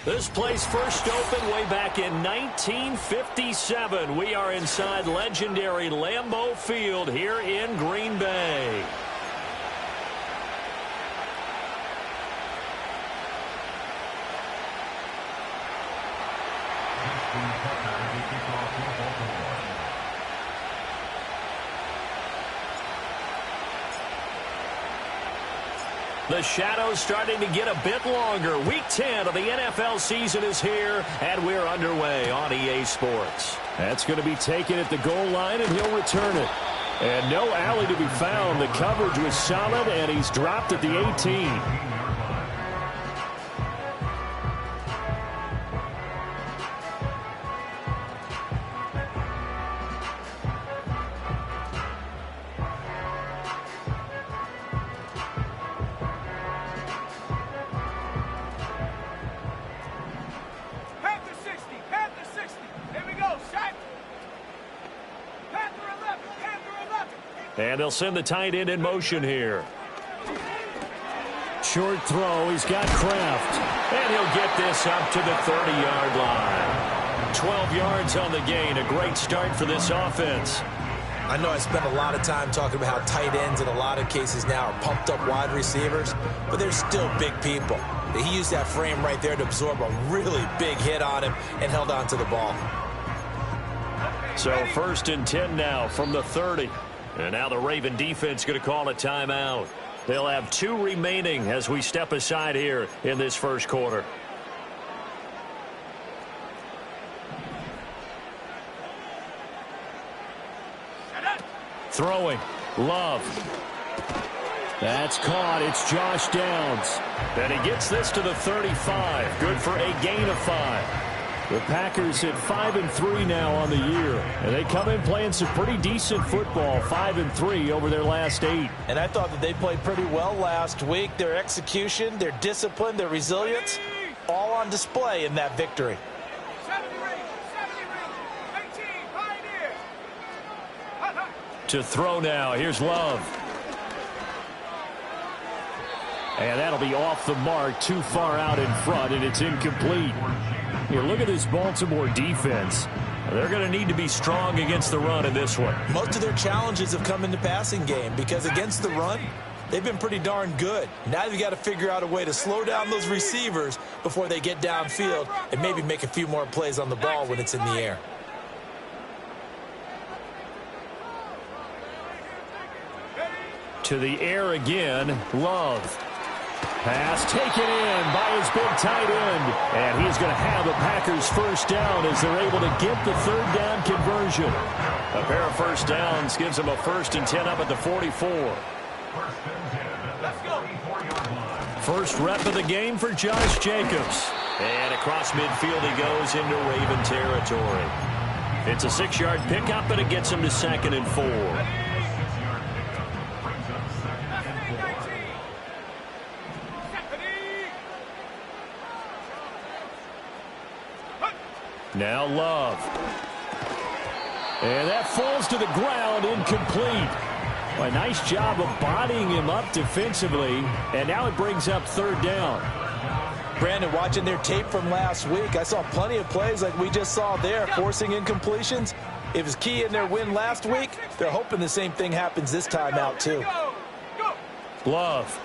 This place first opened way back in 1957. We are inside legendary Lambeau Field here in Green Bay. The shadow's starting to get a bit longer. Week 10 of the NFL season is here, and we're underway on EA Sports. That's going to be taken at the goal line, and he'll return it. And no alley to be found. The coverage was solid, and he's dropped at the 18. And they'll send the tight end in motion here. Short throw. He's got Kraft. And he'll get this up to the 30-yard line. 12 yards on the gain. A great start for this offense. I know I spent a lot of time talking about how tight ends in a lot of cases now are pumped up wide receivers, but they're still big people. He used that frame right there to absorb a really big hit on him and held on to the ball. So 1st and 10 now from the 30. And now the Raven defense going to call a timeout. They'll have 2 remaining as we step aside here in this first quarter. Throwing. Love. That's caught. It's Josh Downs. And he gets this to the 35. Good for a gain of 5. The Packers at 5-3 now on the year, and they come in playing some pretty decent football, 5-3 over their last 8. And I thought that they played pretty well last week. Their execution, their discipline, their resilience, all on display in that victory. To throw now, here's Love. And that'll be off the mark, too far out in front, and it's incomplete. Here, look at this Baltimore defense. They're going to need to be strong against the run in this one. Most of their challenges have come in the passing game because against the run, they've been pretty darn good. Now you've got to figure out a way to slow down those receivers before they get downfield and maybe make a few more plays on the ball when it's in the air. To the air again, Love. Pass taken in by his big tight end. And he's going to have the Packers first down as they're able to get the 3rd down conversion. A pair of first downs gives them a 1st and 10 up at the 44. First rep of the game for Josh Jacobs. And across midfield he goes into Raven territory. It's a 6-yard pickup, and it gets him to 2nd and 4. Now Love. And that falls to the ground, incomplete. A nice job of bodying him up defensively, and now it brings up 3rd down. Brandon, watching their tape from last week, I saw plenty of plays like we just saw there, forcing incompletions. It was key in their win last week. They're hoping the same thing happens this time out, too. Love.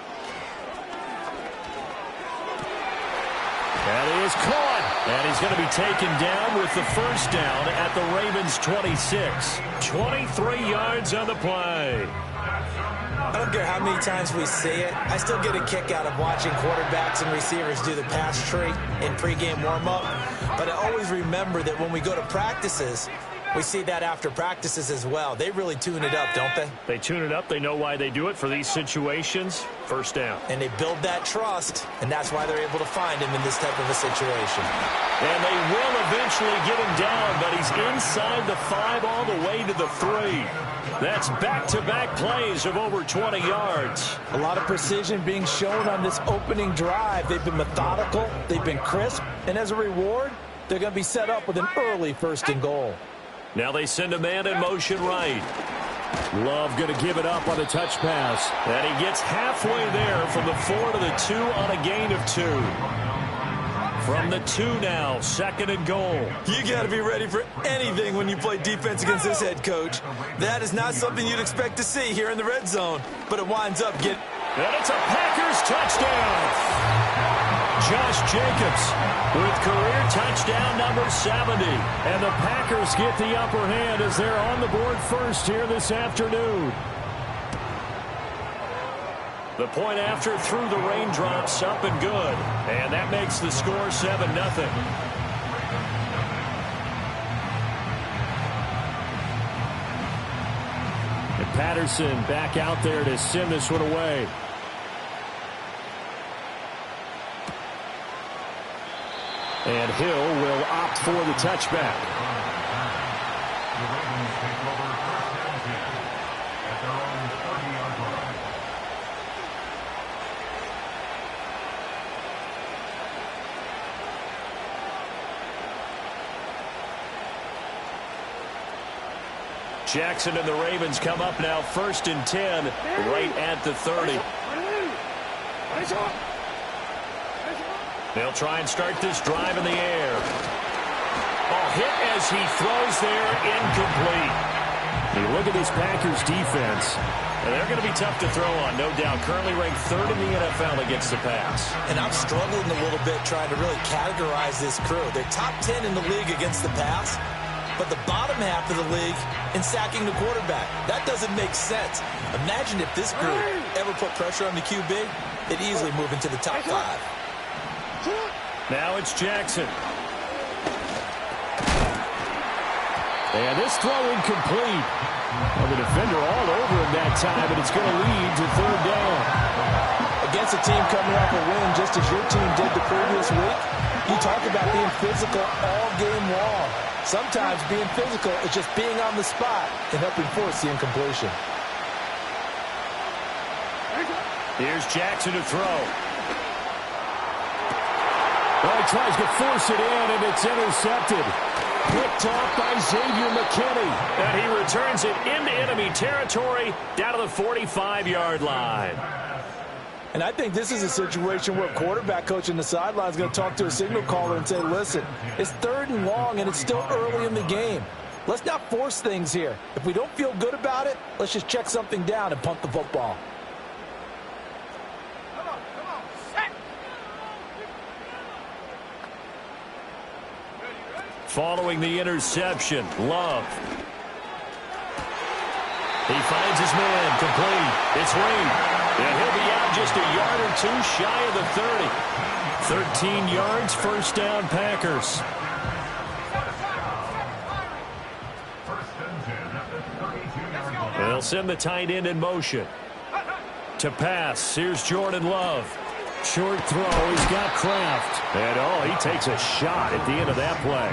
And he is caught. And he's going to be taken down with the first down at the Ravens' 26. 23 yards on the play. I don't care how many times we see it. I still get a kick out of watching quarterbacks and receivers do the pass tree in pregame warm-up. But I always remember that when we go to practices, we see that after practices as well. They really tune it up, don't they? They tune it up. They know why they do it for these situations. First down. And they build that trust, and that's why they're able to find him in this type of a situation. And they will eventually get him down, but he's inside the 5 all the way to the 3. That's back-to-back plays of over 20 yards. A lot of precision being shown on this opening drive. They've been methodical. They've been crisp. And as a reward, they're going to be set up with an early 1st and goal. Now they send a man in motion right. Love going to give it up on a touch pass. And he gets halfway there from the 4 to the 2 on a gain of 2. From the 2 now, 2nd and goal. You got to be ready for anything when you play defense against this head coach. That is not something you'd expect to see here in the red zone, but it winds up getting... And it's a Packers touchdown. Josh Jacobs with career touchdown number 70. And the Packers get the upper hand as they're on the board first here this afternoon. The point after through the raindrops, up and good. And that makes the score 7-0. And Patterson back out there to send this one away. And Hill will opt for the touchback. Jackson and the Ravens come up now 1st and 10, right at the 30. They'll try and start this drive in the air. Oh, hit as he throws there, incomplete. You look at this Packers defense, and they're going to be tough to throw on, no doubt. Currently ranked 3rd in the NFL against the pass. And I'm struggling a little bit trying to really categorize this crew. They're top 10 in the league against the pass, but the bottom half of the league in sacking the quarterback. That doesn't make sense. Imagine if this group ever put pressure on the QB, they'd easily move into the top 5. Now it's Jackson. And this throw incomplete. Well, the defender all over him that time, and it's going to lead to 3rd down. Against a team coming off a win just as your team did the previous week, you talk about being physical all game long. Sometimes being physical is just being on the spot and helping force the incompletion. Here's Jackson to throw. Well, he tries to force it in, and it's intercepted. Picked off by Xavier McKinney. And he returns it into enemy territory down to the 45-yard line. And I think this is a situation where a quarterback coach on the sideline is going to talk to a signal caller and say, listen, it's 3rd and long, and it's still early in the game. Let's not force things here. If we don't feel good about it, let's just check something down and punt the football. Following the interception, Love. He finds his man, complete. It's Reed. And he'll be out just a yard or 2 shy of the 30. 13 yards, 1st down, Packers. They'll send the tight end in motion. To pass, here's Jordan Love. Short throw, he's got Kraft. And, he takes a shot at the end of that play.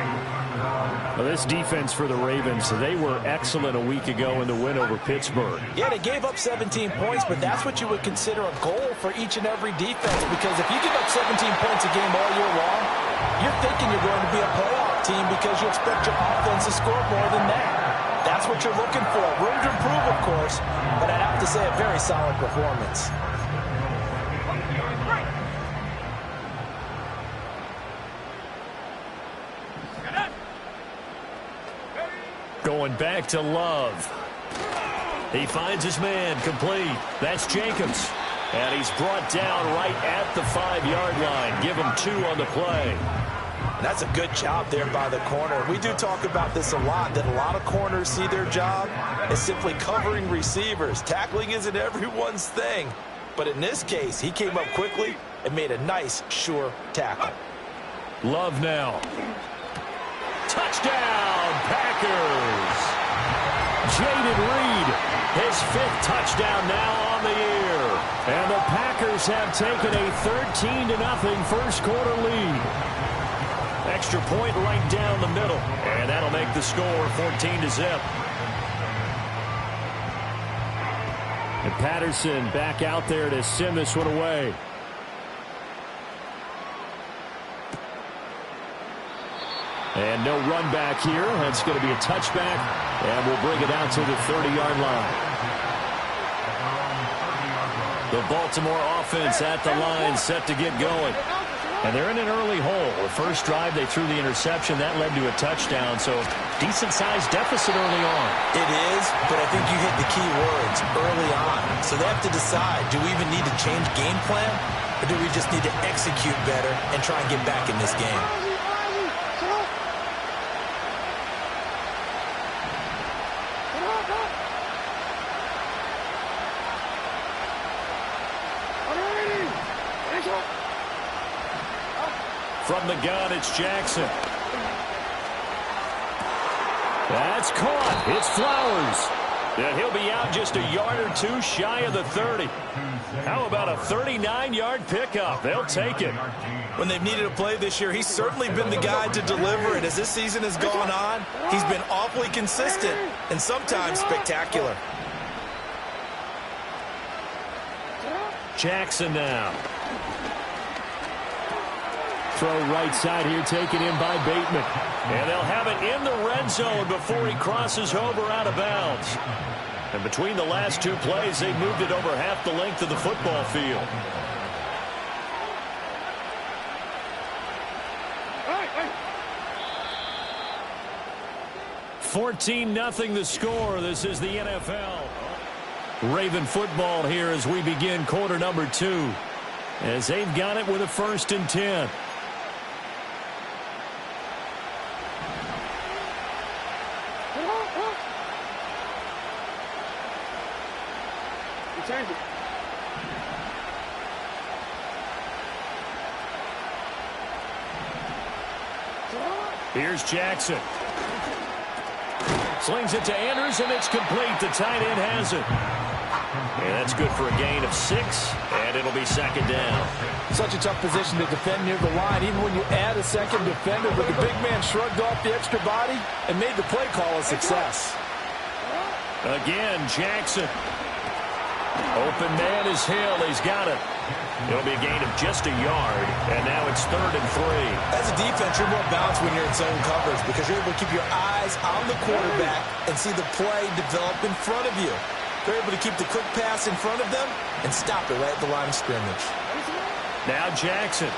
Well, this defense for the Ravens, they were excellent a week ago in the win over Pittsburgh. Yeah, they gave up 17 points, but that's what you would consider a goal for each and every defense, because if you give up 17 points a game all year long, you're thinking you're going to be a playoff team because you expect your offense to score more than that. That's what you're looking for. Room to improve, of course, but I'd have to say a very solid performance. Going back to Love. He finds his man, complete. That's Jacobs. And he's brought down right at the 5-yard line. Give him 2 on the play. And that's a good job there by the corner. We do talk about this a lot, that a lot of corners see their job as simply covering receivers. Tackling isn't everyone's thing. But in this case, he came up quickly and made a nice, sure tackle. Love now. Touchdown, Packers. Jaden Reed, his 5th touchdown now on the year. And the Packers have taken a 13-0 first quarter lead. Extra point right down the middle. And that'll make the score 14-0. And Patterson back out there to send this one away. And no run back here. That's going to be a touchback. And we'll bring it out to the 30-yard line. The Baltimore offense at the line, set to get going. And they're in an early hole. The first drive, they threw the interception. That led to a touchdown, so decent-sized deficit early on. It is, but I think you hit the key words, early on. So they have to decide, do we even need to change game plan, or do we just need to execute better and try and get back in this game? From the gun, it's Jackson. That's caught. It's Flowers. And he'll be out just a yard or two shy of the 30. How about a 39-yard pickup? They'll take it. When they've needed a play this year, he's certainly been the guy to deliver it. As this season has gone on, he's been awfully consistent and sometimes spectacular. Jackson now. Throw right side here, taken in by Bateman. And they'll have it in the red zone before he crosses over out of bounds. And between the last two plays, they moved it over half the length of the football field. 14-0 the score. This is the NFL. Raven football here as we begin quarter number 2. As they've got it with a 1st and 10. Here's Jackson. Slings it to Andrews, and it's complete. The tight end has it. And that's good for a gain of 6, and it'll be 2nd down. Such a tough position to defend near the line, even when you add a second defender, but the big man shrugged off the extra body and made the play call a success. Again, Jackson. Open man is Hill. He's got it. It'll be a gain of just a yard, and now it's 3rd and 3. As a defense, you're more balanced when you're in zone coverage because you're able to keep your eyes on the quarterback and see the play develop in front of you. They're able to keep the quick pass in front of them and stop it right at the line of scrimmage. Now Jackson.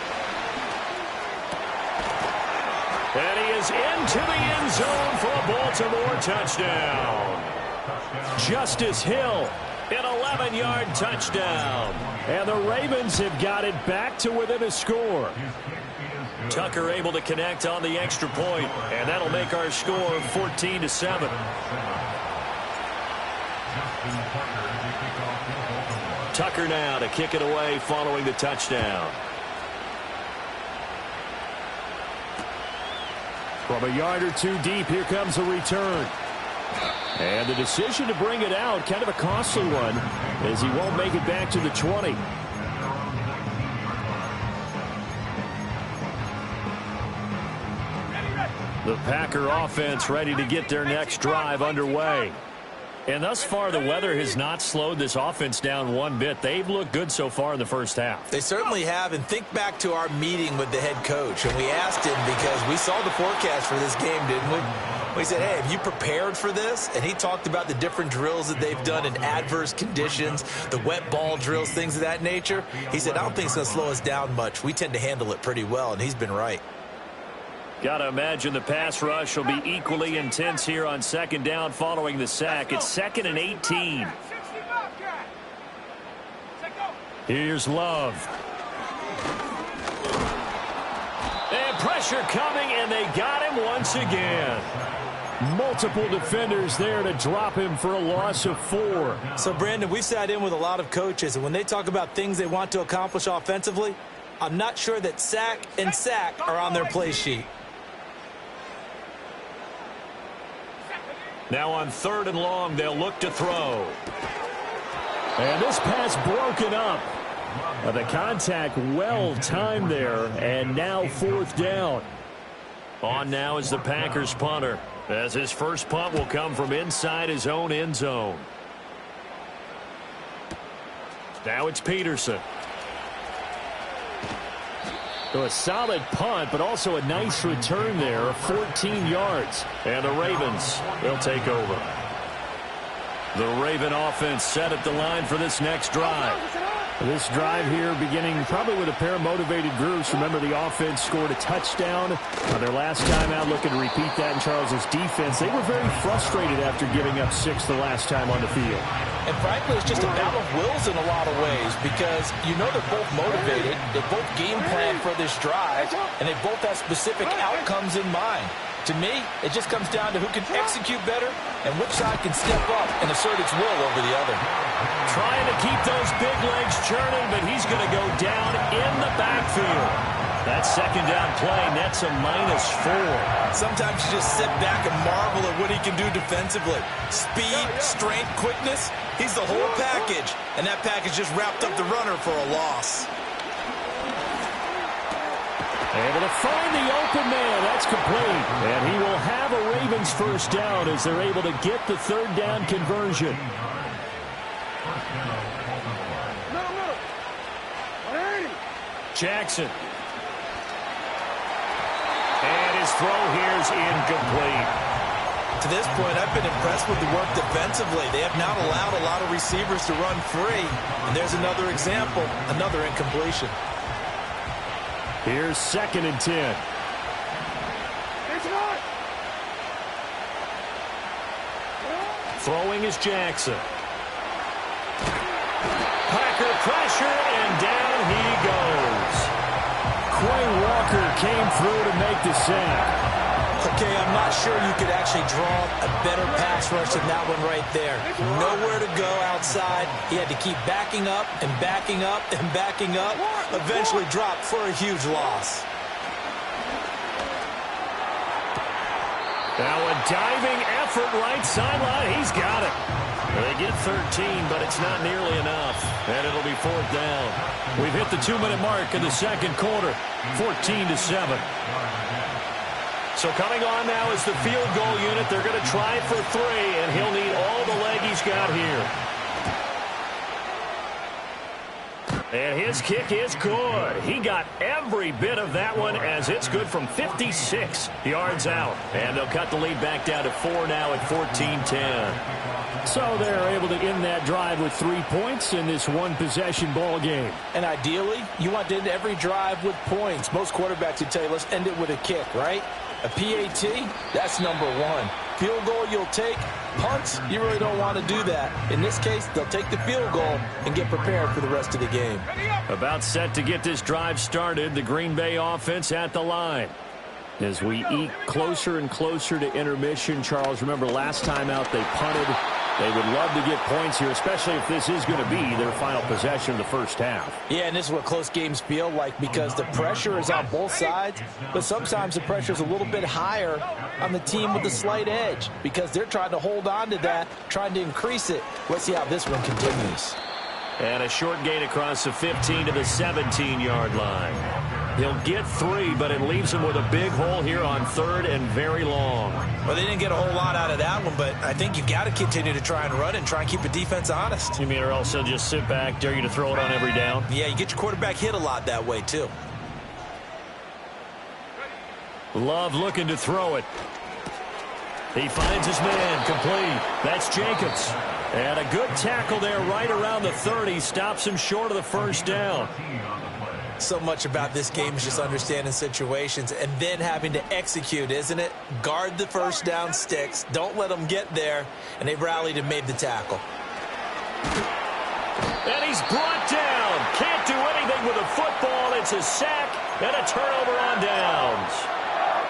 And he is into the end zone for a Baltimore touchdown. Justice Hill. An 11-yard touchdown. And the Ravens have got it back to within a score. Tucker able to connect on the extra point, and that'll make our score 14-7. Tucker now to kick it away following the touchdown. From a yard or two deep, here comes a return. And the decision to bring it out, kind of a costly one, as he won't make it back to the 20. The Packer offense ready to get their next drive underway. And thus far, the weather has not slowed this offense down one bit. They've looked good so far in the first half. They certainly have. And think back to our meeting with the head coach. And we asked him because we saw the forecast for this game, didn't we? We said, hey, have you prepared for this? And he talked about the different drills that they've done in adverse conditions, the wet ball drills, things of that nature. He said, I don't think it's going to slow us down much. We tend to handle it pretty well, and he's been right. Got to imagine the pass rush will be equally intense here on 2nd down following the sack. It's 2nd and 18. Here's Love. And pressure coming, and they got him once again. Multiple defenders there to drop him for a loss of 4. So, Brandon, we've sat in with a lot of coaches, and when they talk about things they want to accomplish offensively, I'm not sure that sack and sack are on their play sheet. Now on 3rd and long, they'll look to throw. And this pass broken up. The contact well timed there, and now 4th down. On now is the Packers punter, as his first punt will come from inside his own end zone. Now it's Peterson. So a solid punt, but also a nice return there, 14 yards. And the Ravens, they'll take over. The Raven offense set at the line for this next drive. This drive here beginning probably with a pair of motivated groups. Remember, the offense scored a touchdown on their last time out, looking to repeat that in Charles's defense. They were very frustrated after giving up 6 the last time on the field. And frankly, it's just a battle of wills in a lot of ways because you know they're both motivated, they both game plan for this drive, and they both have specific outcomes in mind. To me, it just comes down to who can execute better and which side can step up and assert its will over the other. Trying to keep those big legs churning, but he's going to go down in the backfield. That second down play nets a -4. Sometimes you just sit back and marvel at what he can do defensively. Speed, strength, quickness, he's the whole package. And that package just wrapped up the runner for a loss. Able to find the open man. That's complete. And he will have a Ravens first down as they're able to get the third down conversion. Jackson. And his throw here is incomplete. To this point, I've been impressed with the work defensively. They have not allowed a lot of receivers to run free. And there's another example, another incompletion. Here's 2nd and 10. Throwing is Jackson. Packer pressure, and down he goes. Quay Walker came through to make the sack. Okay, I'm not sure you could actually draw a better pass rush than that one right there. Nowhere to go outside. He had to keep backing up and backing up and backing up. Eventually dropped for a huge loss. Now a diving effort right sideline. He's got it. They get 13, but it's not nearly enough. And it'll be 4th down. We've hit the 2-minute mark in the second quarter. 14-7. So coming on now is the field goal unit. They're going to try for 3, and he'll need all the leg he's got here. And his kick is good. He got every bit of that one as it's good from 56 yards out. And they'll cut the lead back down to 4 now at 14-10. So they're able to end that drive with 3 points in this one-possession ball game. And ideally, you want to end every drive with points. Most quarterbacks would tell you, let's end it with a kick, right? A PAT, that's number 1. Field goal you'll take. Punts, you really don't want to do that. In this case, they'll take the field goal and get prepared for the rest of the game. About set to get this drive started, the Green Bay offense at the line. As we eke closer and closer to intermission, Charles, remember last time out they punted. They would love to get points here, especially if this is going to be their final possession of the first half. Yeah, and this is what close games feel like because the pressure is on both sides, but sometimes the pressure is a little bit higher on the team with the slight edge because they're trying to hold on to that, trying to increase it. Let's see how this one continues. And a short gain across the 15 to the 17-yard line. He'll get 3, but it leaves him with a big hole here on 3rd and very long. Well, they didn't get a whole lot out of that one, but I think you've got to continue to try and run and try and keep the defense honest. You mean or else they'll just sit back, dare you to throw it on every down? Yeah, you get your quarterback hit a lot that way, too. Love looking to throw it. He finds his man, complete. That's Jacobs. And a good tackle there right around the 30. Stops him short of the first down. So much about this game is just understanding situations and then having to execute, isn't it? Guard the first down sticks. Don't let them get there. And they rallied and made the tackle. And he's brought down. Can't do anything with a football. It's a sack and a turnover on downs.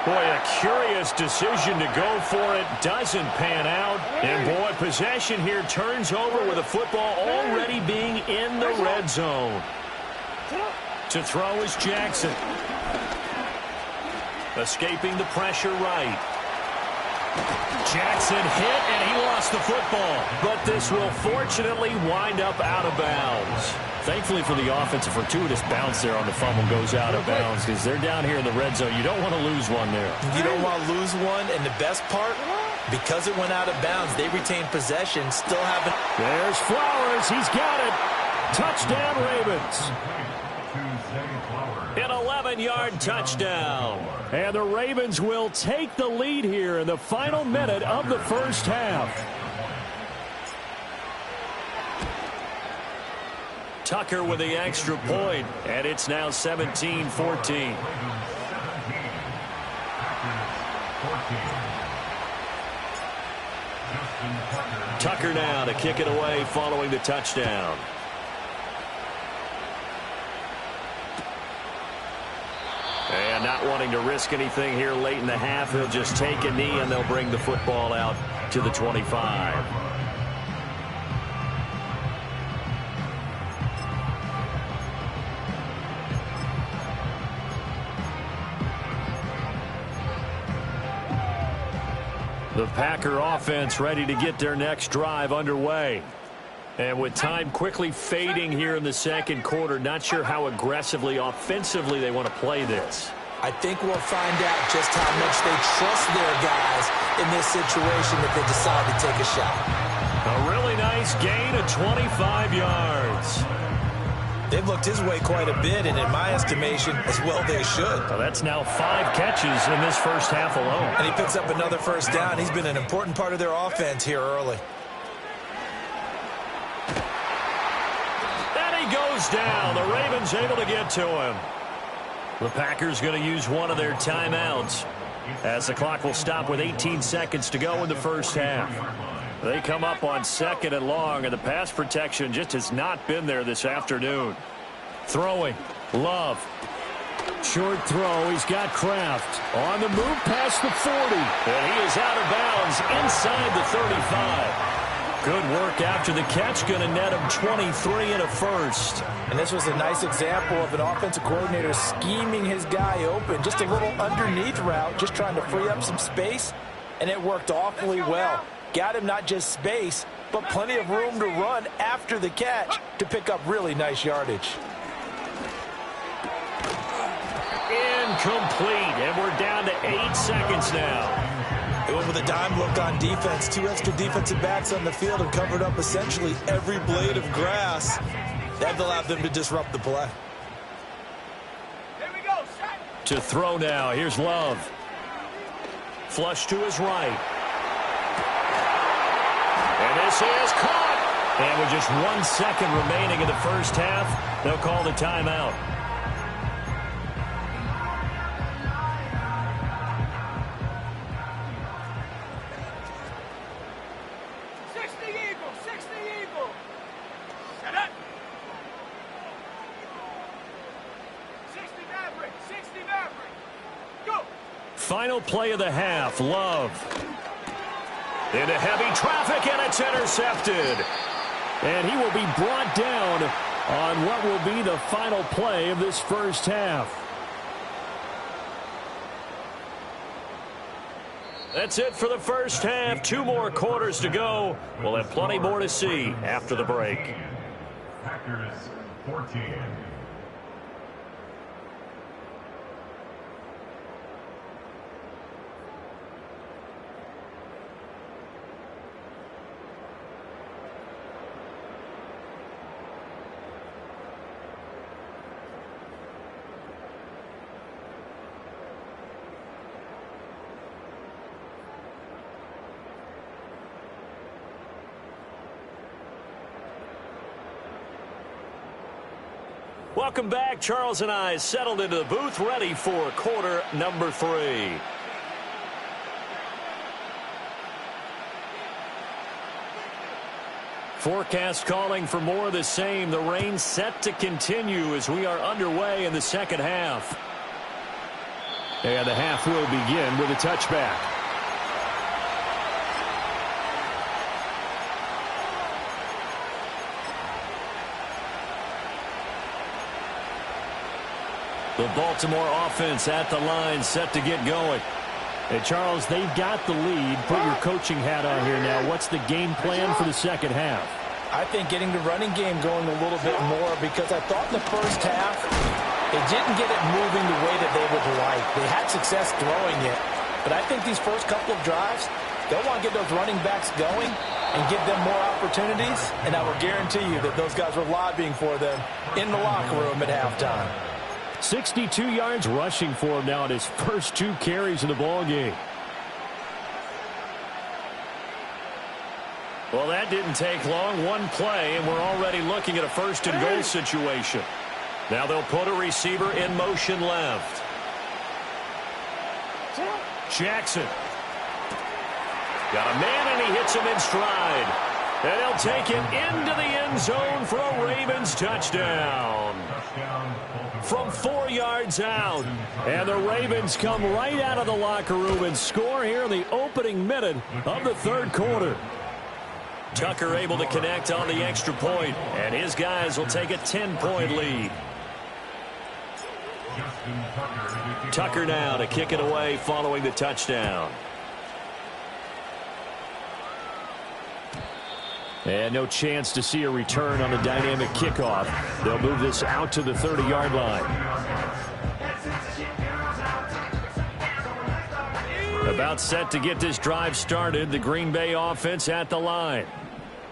Boy, a curious decision to go for it. Doesn't pan out. And, boy, possession here turns over with a football already being in the red zone. To throw is Jackson. Escaping the pressure right. Jackson hit, and he lost the football. But this will fortunately wind up out of bounds. Thankfully for the offense, a fortuitous bounce there on the fumble goes out of bounds because they're down here in the red zone. You don't want to lose one there. You don't want to lose one, and the best part, because it went out of bounds, they retained possession, still haven't. There's Flowers. He's got it. Touchdown, Ravens. An 11-yard touchdown. And the Ravens will take the lead here in the final minute of the first half. Tucker with the extra point, and it's now 17-14. Tucker now to kick it away following the touchdown. And not wanting to risk anything here late in the half, he'll just take a knee and they'll bring the football out to the 25. The Packer offense ready to get their next drive underway. And with time quickly fading here in the second quarter, not sure how aggressively, offensively they want to play this. I think we'll find out just how much they trust their guys in this situation if they decide to take a shot. A really nice gain of 25 yards. They've looked his way quite a bit, and in my estimation, as well they should. Well, that's now 5 catches in this first half alone. And he picks up another first down. He's been an important part of their offense here early. And he goes down. The Ravens able to get to him. The Packers going to use one of their timeouts as the clock will stop with 18 seconds to go in the first half. They come up on 2nd and long, and the pass protection just has not been there this afternoon. Throwing. Love. Short throw. He's got Kraft. On the move past the 40. And he is out of bounds inside the 35. Good work after the catch. Going to net him 23 and a first. And this was a nice example of an offensive coordinator scheming his guy open. Just a little underneath route, just trying to free up some space, and it worked awfully well. Got him not just space, but plenty of room to run after the catch to pick up really nice yardage. Incomplete, and we're down to 8 seconds now. They went with a dime look on defense. 2 extra defensive backs on the field and covered up essentially every blade of grass. That allowed them to disrupt the play. Here we go, to throw now. Here's Love. Flush to his right. And this is caught. And with just 1 second remaining in the first half, they'll call the timeout. Final play of the half. Love. Into heavy traffic, and it's intercepted. And he will be brought down on what will be the final play of this first half. That's it for the first half. 2 more quarters to go. We'll have plenty more to see after the break. Packers 14. Welcome back. Charles and I settled into the booth, ready for quarter number 3. Forecast calling for more of the same. The rain set to continue as we are underway in the second half. And the half will begin with a touchback. The Baltimore offense at the line, set to get going. Hey, Charles, they've got the lead. Put your coaching hat on here now. What's the game plan for the second half? I think getting the running game going a little bit more, because I thought in the first half they didn't get it moving the way that they would like. They had success throwing it, but I think these first couple of drives, they'll want to get those running backs going and give them more opportunities, and I will guarantee you that those guys were lobbying for them in the locker room at halftime. 62 yards rushing for him now in his first 2 carries in the ball game. Well, that didn't take long. One play, and we're already looking at a first-and-goal situation. Now they'll put a receiver in motion left. Jackson. Got a man, and he hits him in stride. And he'll take it into the end zone for a Ravens touchdown. From 4 yards out. And the Ravens come right out of the locker room and score here in the opening minute of the third quarter. Tucker able to connect on the extra point, and his guys will take a 10-point lead. Tucker now to kick it away following the touchdown. And no chance to see a return on the dynamic kickoff. They'll move this out to the 30-yard line. About set to get this drive started. The Green Bay offense at the line.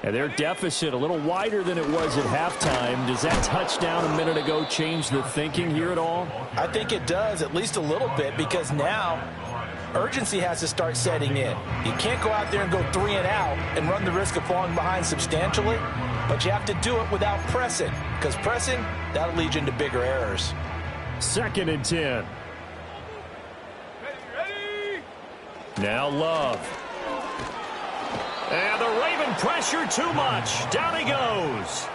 And their deficit a little wider than it was at halftime. Does that touchdown a minute ago change the thinking here at all? I think it does, at least a little bit, because now urgency has to start setting in. You can't go out there and go 3 and out and run the risk of falling behind substantially, but you have to do it without pressing, because pressing, that'll lead you into bigger errors. 2nd and 10. Now Love. And the Raven pressure too much. Down he goes.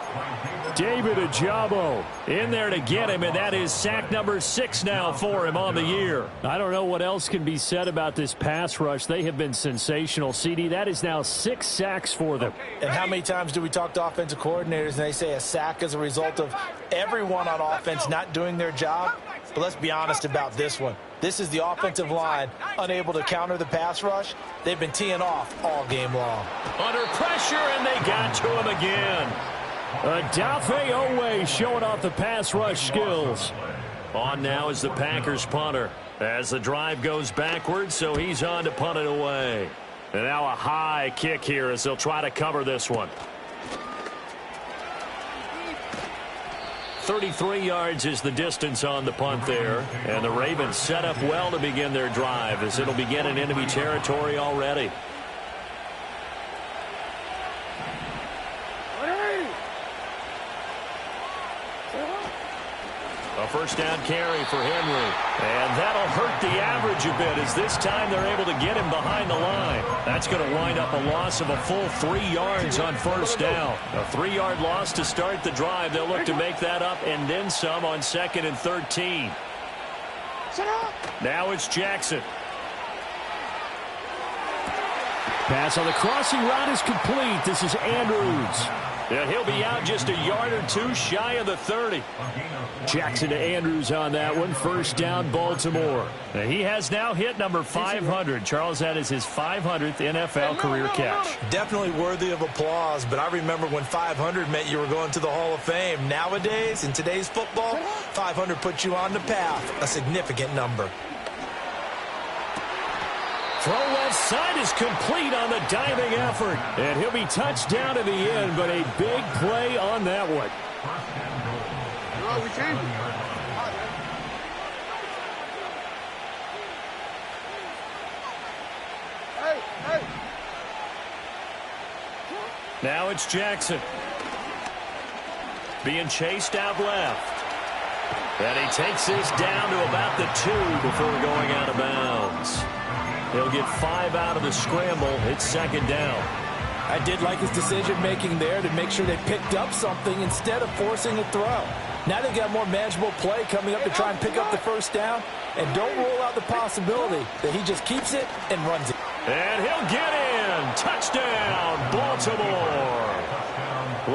David Ojabo in there to get him, and that is sack number 6 now for him on the year. I don't know what else can be said about this pass rush. They have been sensational, CD. That is now 6 sacks for them. And how many times do we talk to offensive coordinators and they say a sack is a result of everyone on offense not doing their job? But let's be honest about this one. This is the offensive line unable to counter the pass rush. They've been teeing off all game long. Under pressure, and they got to him again. Adafe Owe showing off the pass rush skills. On now is the Packers punter as the drive goes backwards, so he's on to punt it away. And now a high kick here as they'll try to cover this one. 33 yards is the distance on the punt there. And the Ravens set up well to begin their drive as it'll begin in enemy territory already. A first down carry for Henry. And that'll hurt the average a bit as this time they're able to get him behind the line. That's going to wind up a loss of a full 3 yards on first down. A 3-yard loss to start the drive. They'll look to make that up and then some on 2nd and 13. Now it's Jackson. Pass on the crossing route is complete. This is Andrews. And he'll be out just a yard or two shy of the 30. Jackson to Andrews on that one. First down, Baltimore. And he has now hit number 500. Charles, that is his 500th NFL career catch. Definitely worthy of applause, but I remember when 500 meant you were going to the Hall of Fame. Nowadays, in today's football, 500 puts you on the path, a significant number. Throw left side is complete on the diving effort. And he'll be touched down in the end, but a big play on that one. Now it's Jackson. Being chased out left. And he takes this down to about the 2 before going out of bounds. He'll get 5 out of the scramble. It's 2nd down. I did like his decision-making there to make sure they picked up something instead of forcing a throw. Now they've got more manageable play coming up to try and pick up the first down. And don't rule out the possibility that he just keeps it and runs it. And he'll get in. Touchdown, Baltimore.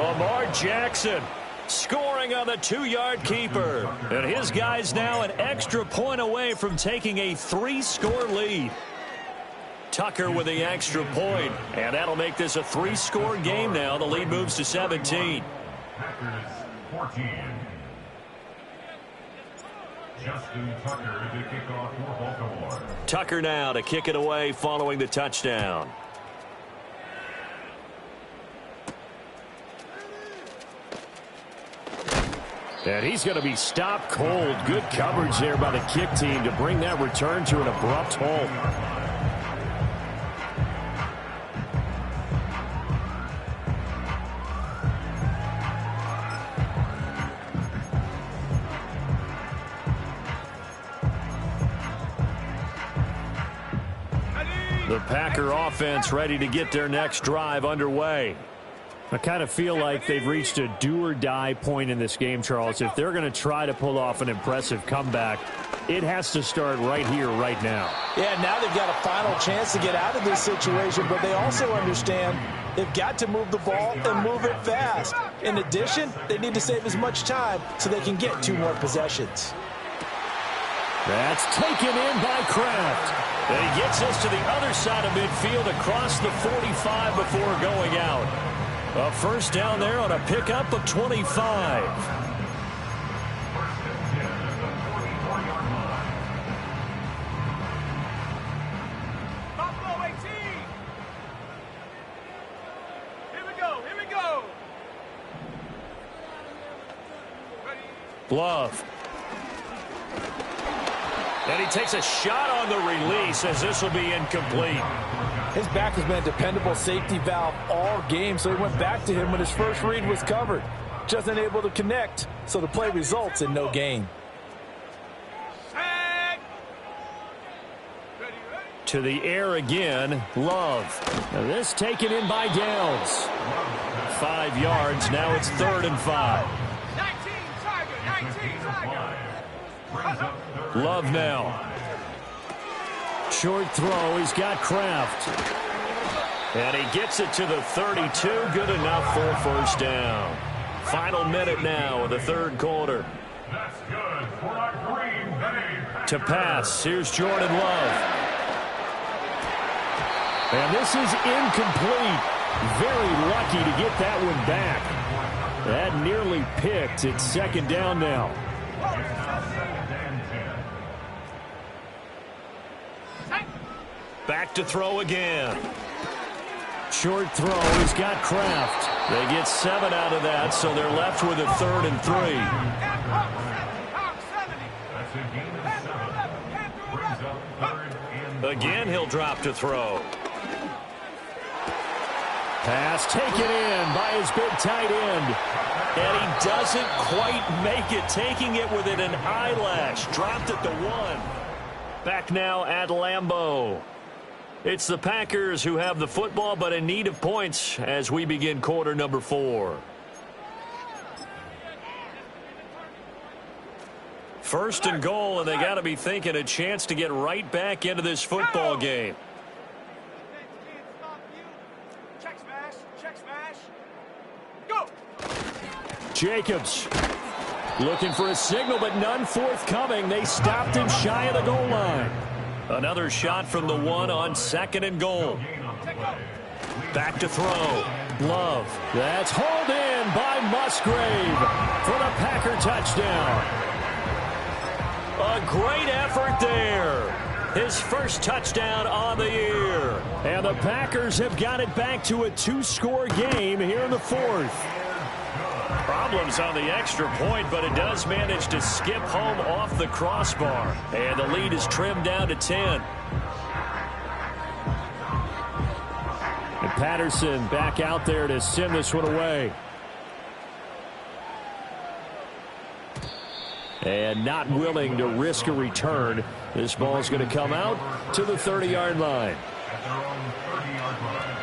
Lamar Jackson scoring on the 2-yard keeper. And his guys now an extra point away from taking a 3-score lead. Tucker with the extra point, and that'll make this a 3-score game now. The lead moves to 17. Packers 14. Justin Tucker to kick off for Baltimore. Tucker now to kick it away following the touchdown. And he's going to be stopped cold. Good coverage there by the kick team to bring that return to an abrupt halt. The Packer offense ready to get their next drive underway. I kind of feel like they've reached a do-or-die point in this game, Charles. If they're going to try to pull off an impressive comeback, it has to start right here, right now. Yeah, now they've got a final chance to get out of this situation, but they also understand they've got to move the ball and move it fast. In addition, they need to save as much time so they can get 2 more possessions. That's taken in by Kraft. And he gets us to the other side of midfield across the 45 before going out. A first down there on a pickup of 25. Buffalo 18. Here we go. Here we go. Love. And he takes a shot on the release as this will be incomplete. His back has been a dependable safety valve all game, so he went back to him when his first read was covered. Just unable to connect, so the play results in no gain. To the air again, Love. Now this taken in by Downs. 5 yards, now it's 3rd and 5. 19 Tiger. Love now. Short throw, he's got Kraft. And he gets it to the 32, good enough for first down. Final minute now of the 3rd quarter. That's good for our Green Bay. To pass, here's Jordan Love. And this is incomplete. Very lucky to get that one back. That nearly picked. It's 2nd down now. Back to throw again. Short throw, he's got Kraft. They get 7 out of that, so they're left with a 3rd and 3. That's a gain of 7. Brings up 3rd and Again, he'll drop to throw. Pass taken in by his big tight end. And he doesn't quite make it, taking it within an eyelash. Dropped at the 1. Back now at Lambeau. It's the Packers who have the football, but in need of points as we begin quarter number 4. First and goal, and they got to be thinking a chance to get right back into this football game. Check smash. Check smash. Go. Jacobs looking for a signal, but none forthcoming. They stopped him shy of the goal line. Another shot from the 1 on 2nd and goal. Back to throw. Love. That's hauled in by Musgrave for the Packer touchdown. A great effort there. His first touchdown on the year. And the Packers have got it back to a 2-score game here in the 4th. Problems on the extra point, but it does manage to skip home off the crossbar. And the lead is trimmed down to 10. And Patterson back out there to send this one away. And not willing to risk a return. This ball is going to come out to the 30-yard line. at their own 30-yard line.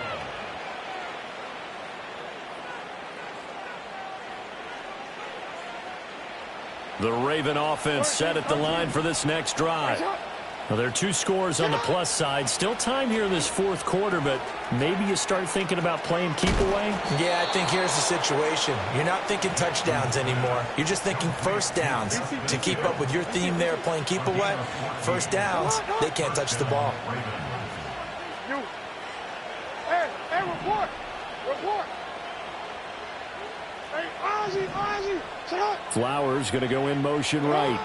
The Raven offense set at the line for this next drive. Well, there are 2 scores on the plus side. Still time here in this 4th quarter, but maybe you start thinking about playing keep away? Yeah, I think here's the situation. You're not thinking touchdowns anymore. You're just thinking first downs. To keep up with your theme there, playing keep away, first downs, they can't touch the ball. Hey, report. Report. Hey, Ozzy, sit up. Flowers going to go in motion right.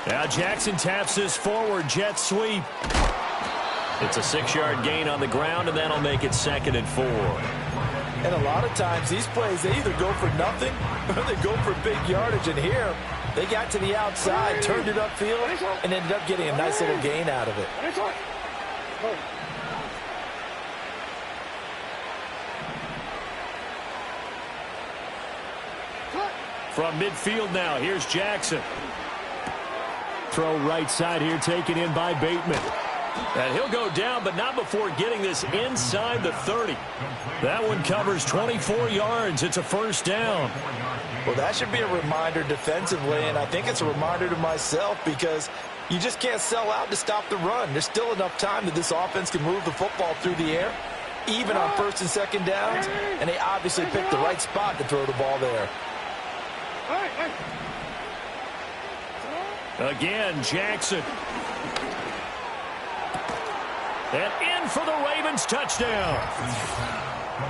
Now Jackson taps this forward jet sweep. It's a 6-yard gain on the ground, and that'll make it 2nd and 4. And a lot of times these plays, they either go for nothing or they go for big yardage. And here, they got to the outside, turned it upfield, and ended up getting a nice little gain out of it. From midfield now, here's Jackson. Throw right side here, taken in by Bateman. And he'll go down, but not before getting this inside the 30. That one covers 24 yards. It's a first down. Well, that should be a reminder defensively, and I think it's a reminder to myself because you just can't sell out to stop the run. There's still enough time that this offense can move the football through the air, even on first and second downs, and they obviously picked the right spot to throw the ball there. Again, Jackson. And in for the Ravens touchdown.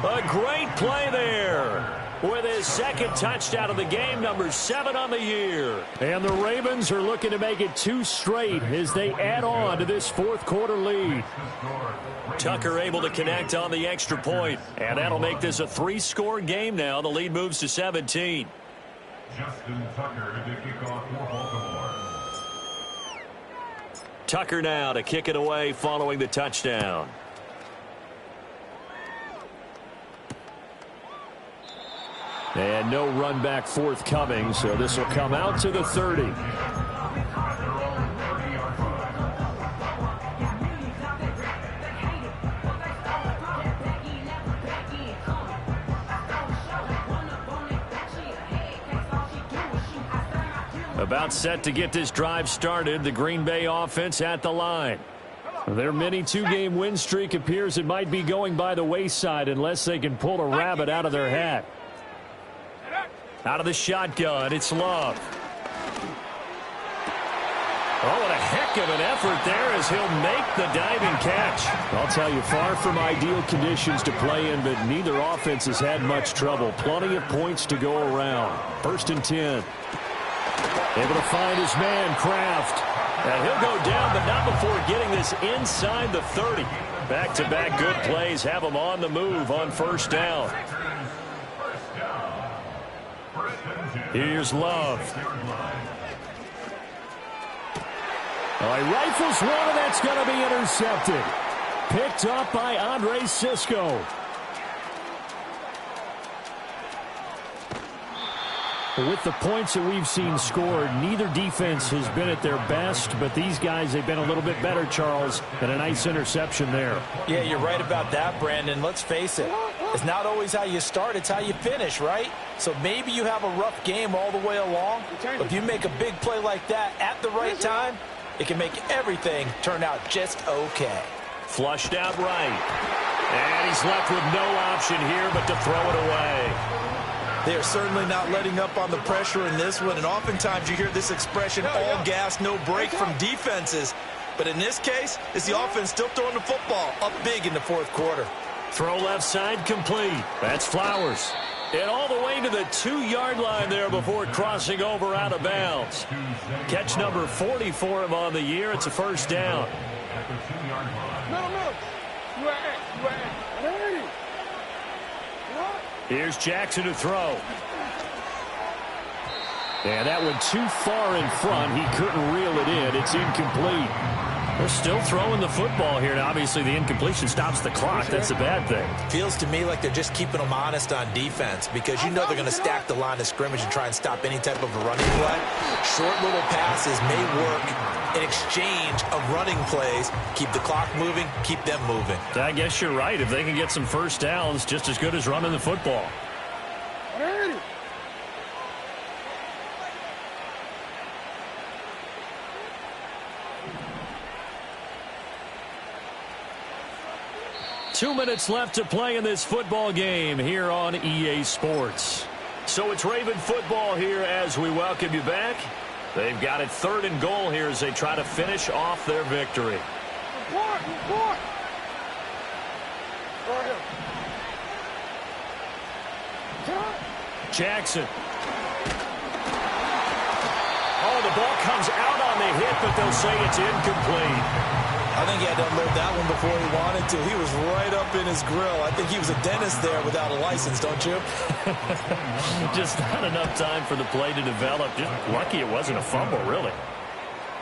A great play there with his second touchdown of the game, number 7 on the year. And the Ravens are looking to make it 2 straight as they add on to this fourth quarter lead. Tucker able to connect on the extra point, and that'll make this a 3-score game now. The lead moves to 17. Justin Tucker to kick off for Baltimore. Tucker now to kick it away following the touchdown. And no run back forthcoming, so this will come out to the 30. About set to get this drive started, the Green Bay offense at the line. Their mini 2-game win streak appears it might be going by the wayside unless they can pull a rabbit out of their hat. Out of the shotgun, it's Love. Oh, what a heck of an effort there as he'll make the diving catch. I'll tell you, far from ideal conditions to play in, but neither offense has had much trouble. Plenty of points to go around. 1st and 10. Able to find his man, Kraft. And he'll go down, but not before getting this inside the 30. Back-to-back good plays have him on the move on first down. Here's Love. Oh, he rifles one, and that's going to be intercepted. Picked up by Andre Sisco. With the points that we've seen scored, neither defense has been at their best, but these guys, they've been a little bit better, Charles, and a nice interception there. Yeah, you're right about that, Brandon. Let's face it. It's not always how you start, it's how you finish, right? So maybe you have a rough game all the way along, but if you make a big play like that at the right time, it can make everything turn out just okay. Flushed out right. And he's left with no option here but to throw it away. They are certainly not letting up on the pressure in this one, and oftentimes you hear this expression, all gas, no break from defenses. But in this case, it's the offense still throwing the football up big in the fourth quarter. Throw left side complete. That's Flowers. And all the way to the 2-yard line there before crossing over out of bounds. Catch number 40 for him on the year. It's a first down. Here's Jackson to throw. And that one too far in front. He couldn't reel it in. It's incomplete. They're still throwing the football here. Now, obviously, the incompletion stops the clock. That's a bad thing. Feels to me like they're just keeping them honest on defense because you know they're going to stack the line of scrimmage and try and stop any type of a running play. Short little passes may work in exchange of running plays. Keep the clock moving, keep them moving. I guess you're right. If they can get some first downs, just as good as running the football. 2 minutes left to play in this football game here on EA Sports. So it's Raven football here as we welcome you back. They've got it 3rd and goal here as they try to finish off their victory. Jackson. Oh, the ball comes out on the hit, but they'll say it's incomplete. I think he had to unload that one before he wanted to. He was right up in his grill. I think he was a dentist there without a license, don't you? Just not enough time for the play to develop. Just lucky it wasn't a fumble, really.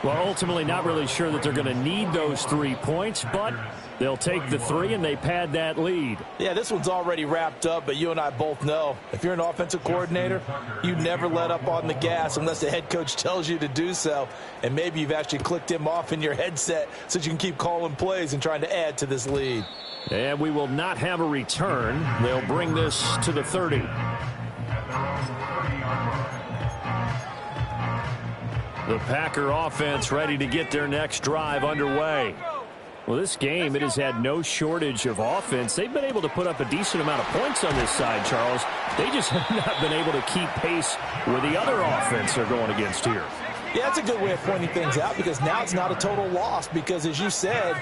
Well, ultimately not really sure that they're going to need those 3 points, but they'll take the 3 and they pad that lead. Yeah, this one's already wrapped up, but you and I both know if you're an offensive coordinator, you never let up on the gas unless the head coach tells you to do so. And maybe you've actually clicked him off in your headset so you can keep calling plays and trying to add to this lead. And we will not have a return. They'll bring this to the 30. The Packer offense ready to get their next drive underway. Well, this game, it has had no shortage of offense. They've been able to put up a decent amount of points on this side, Charles. They just have not been able to keep pace with the other offense they're going against here. Yeah, that's a good way of pointing things out because now it's not a total loss because, as you said,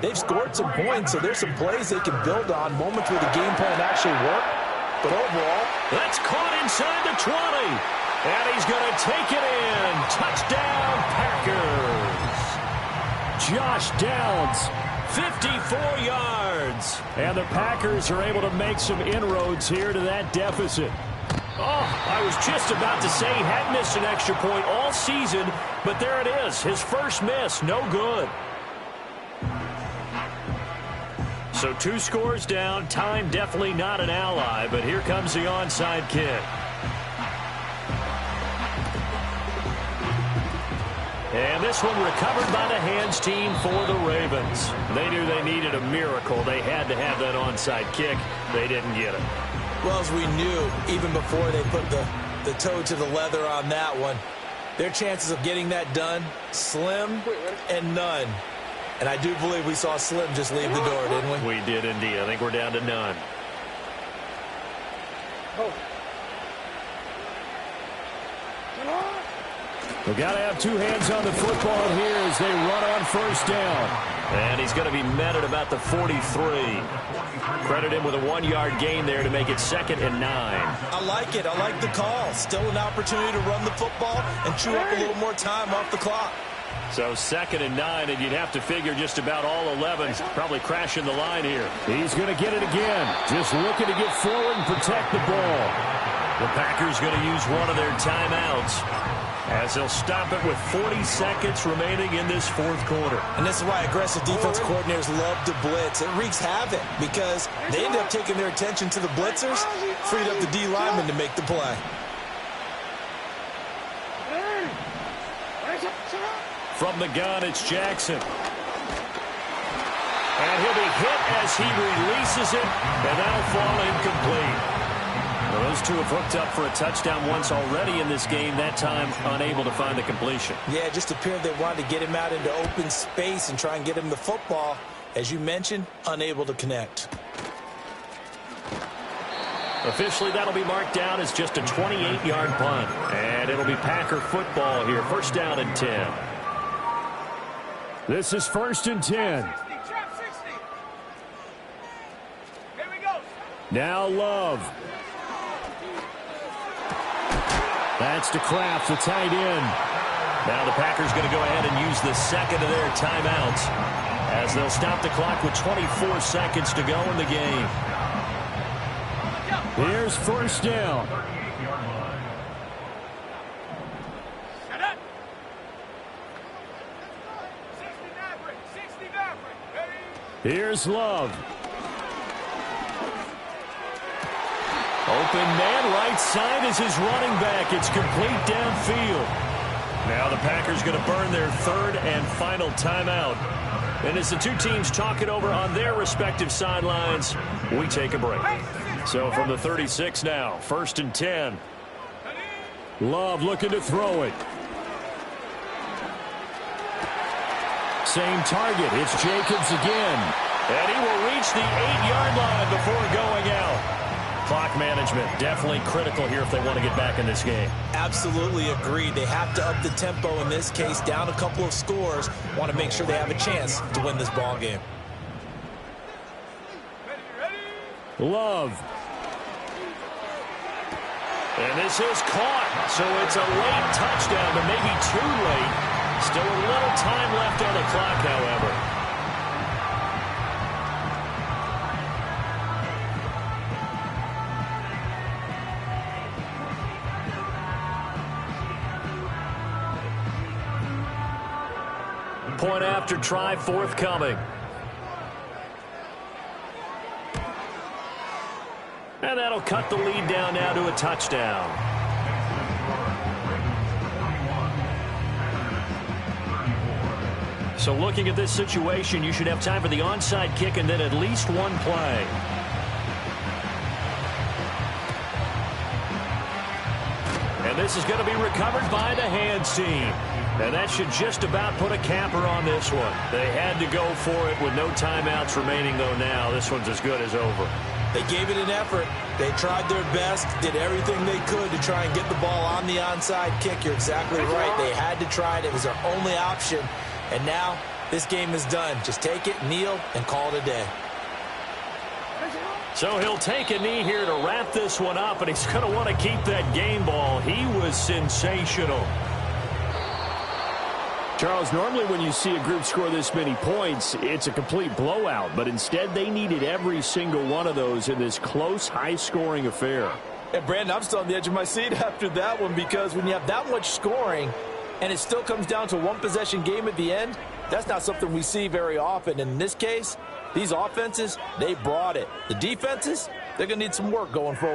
they've scored some points, so there's some plays they can build on, moments where the game plan actually worked. But overall, that's caught inside the 20. And he's going to take it in. Touchdown, Packers. Josh Downs, 54 yards. And the Packers are able to make some inroads here to that deficit. Oh, I was just about to say he had missed an extra point all season, but there it is. His first miss, no good. So 2 scores down. Time definitely not an ally, but here comes the onside kick. And this one recovered by the hands team for the Ravens. They knew they needed a miracle. They had to have that onside kick. They didn't get it. Well, as we knew, even before they put the toe to the leather on that one, their chances of getting that done, slim and none. And I do believe we saw Slim just leave the door, didn't we? We did indeed. I think we're down to none. We've got to have 2 hands on the football here as they run on first down. And he's going to be met at about the 43. Credit him with a 1-yard gain there to make it 2nd and 9. I like it. I like the call. Still an opportunity to run the football and chew up a little more time off the clock. So 2nd and 9, and you'd have to figure just about all 11 probably crashing the line here. He's going to get it again. Just looking to get forward and protect the ball. The Packers going to use one of their timeouts as they'll stop it with 40 seconds remaining in this 4th quarter. And this is why aggressive defense coordinators love to blitz. It wreaks havoc because they end up taking their attention to the blitzers, freed up the D lineman to make the play. From the gun, it's Jackson. And he'll be hit as he releases it, and that'll fall incomplete. Well, those two have hooked up for a touchdown once already in this game, that time unable to find the completion. Yeah, it just appeared they wanted to get him out into open space and try and get him the football. As you mentioned, unable to connect. Officially, that'll be marked down as just a 28-yard punt. And it'll be Packer football here, 1st down and 10. This is 1st and 10. 60, trap 60. Here we go. Now Love. That's to Kraft, the tight end. Now the Packers going to go ahead and use the 2nd of their timeouts as they'll stop the clock with 24 seconds to go in the game. Here's 1st down. Set up. 60 Maverick. 60 Maverick. Ready? Here's Love. Open man, right side is his running back. It's complete downfield. Now the Packers going to burn their 3rd and final timeout. And as the 2 teams talk it over on their respective sidelines, we take a break. So from the 36 now, 1st and 10. Love looking to throw it. Same target. It's Jacobs again. And he will reach the 8-yard line before going out. Clock management definitely critical here if they want to get back in this game. Absolutely agreed. They have to up the tempo in this case, down a couple of scores. Want to make sure they have a chance to win this ball game. Love. And this is caught. So it's a late touchdown, but maybe too late. Still a little time left on the clock, however. Point after try forthcoming. And that'll cut the lead down now to a touchdown. So looking at this situation, you should have time for the onside kick and then at least one play. And this is going to be recovered by the hands team. And that should just about put a capper on this one. They had to go for it with no timeouts remaining, though now. This one's as good as over. They gave it an effort. They tried their best, did everything they could to try and get the ball on the onside kick. You're exactly right. They had to try it. It was their only option. And now this game is done. Just take it, kneel, and call it a day. So he'll take a knee here to wrap this one up, and he's going to want to keep that game ball. He was sensational. Charles, normally when you see a group score this many points, it's a complete blowout. But instead, they needed every single one of those in this close, high-scoring affair. And, Brandon, I'm still on the edge of my seat after that one, because when you have that much scoring and it still comes down to one-possession game at the end, that's not something we see very often. And in this case, these offenses, they brought it. The defenses, they're going to need some work going forward.